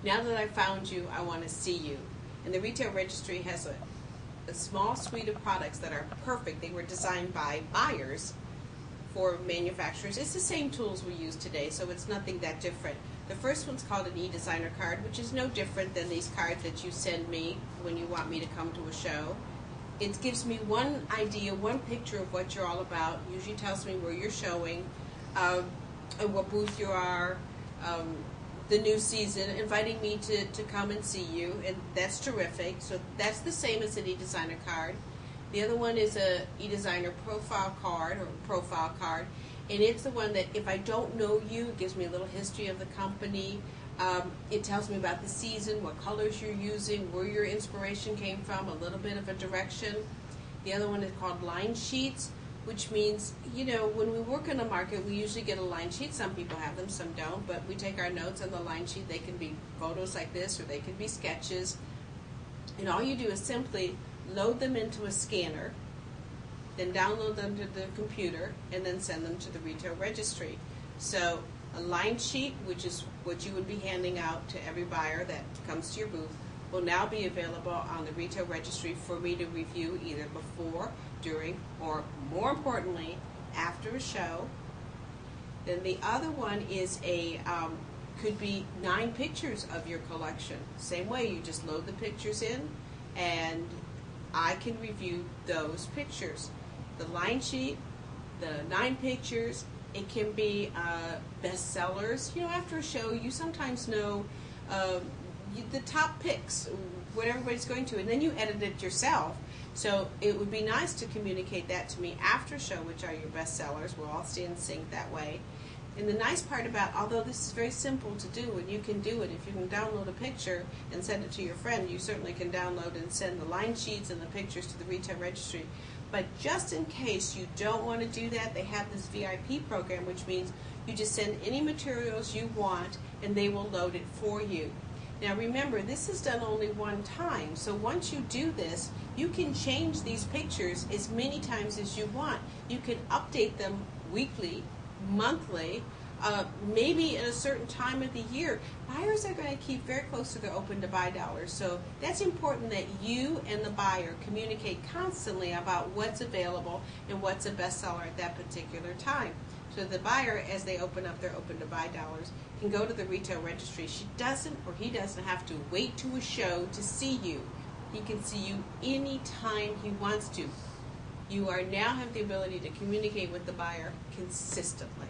Now that I found you, I want to see you. And the retail registry has a small suite of products that are perfect. They were designed by buyers for manufacturers. It's the same tools we use today, so it's nothing that different. The first one's called an e-designer card, which is no different than these cards that you send me when you want me to come to a show. It gives me one idea, one picture of what you're all about. Usually tells me where you're showing, and what booth you are, the new season, inviting me to come and see you, and that's terrific. So that's the same as an e-designer card. The other one is a e-designer profile card, and it's the one that if I don't know you, it gives me a little history of the company. It tells me about the season, what colors you're using, where your inspiration came from, a little bit of a direction. The other one is called line sheets, which means, you know, when we work in a market, we usually get a line sheet. Some people have them, some don't, but we take our notes on the line sheet. They can be photos like this, or they can be sketches. And all you do is simply load them into a scanner, then download them to the computer, and then send them to the retail registry. So a line sheet, which is what you would be handing out to every buyer that comes to your booth, will now be available on the retail registry for me to review either before, during, or more importantly, after a show. Then the other one is could be 9 pictures of your collection. Same way, you just load the pictures in, and I can review those pictures. The line sheet, the 9 pictures, it can be bestsellers. You know, after a show, you sometimes know the top picks, what everybody's going to, and then you edit it yourself. So it would be nice to communicate that to me after show, which are your bestsellers. We'll all stay in sync that way. And the nice part about, although this is very simple to do, and you can do it, if you can download a picture and send it to your friend, you certainly can download and send the line sheets and the pictures to the retail registry. But just in case you don't want to do that, they have this VIP program, which means you just send any materials you want and they will load it for you. Now remember, this is done only one time, so once you do this, you can change these pictures as many times as you want. You can update them weekly, monthly, maybe at a certain time of the year. Buyers are going to keep very close to their open to buy dollars, so that's important that you and the buyer communicate constantly about what's available and what's a bestseller at that particular time. So the buyer, as they open up their open to buy dollars, can go to the retail registry. She doesn't, or he doesn't, have to wait to a show to see you. He can see you anytime he wants to. You are now have the ability to communicate with the buyer consistently.